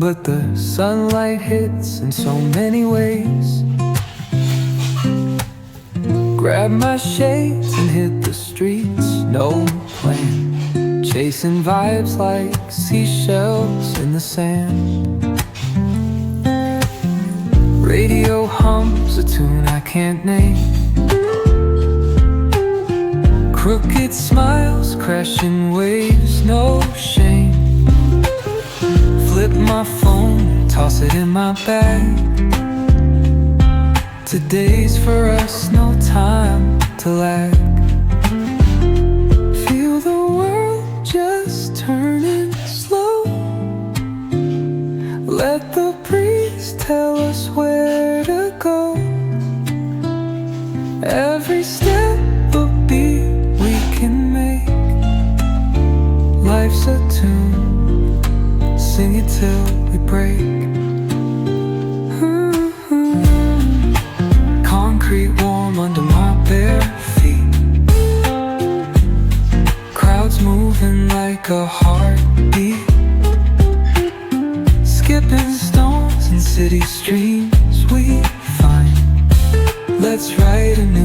but the sunlight hits in so many ways. Grab my shades and hit the streets, no plan, chasing vibes like seashells in the sand. Radio hums a tune I can't name. Crooked smiles, crashing waves, no shame. Flip my phone, toss it in my bag. Today's for us, no time to lag. Feel the world just turning slow. Let the breeze tell us where to go. Every step a beat we can make. Life's a tune, sing it till we break. Concrete warm under my bare feet. Crowds moving like a heartbeat. Skipping stones in city streams we find. Let's write an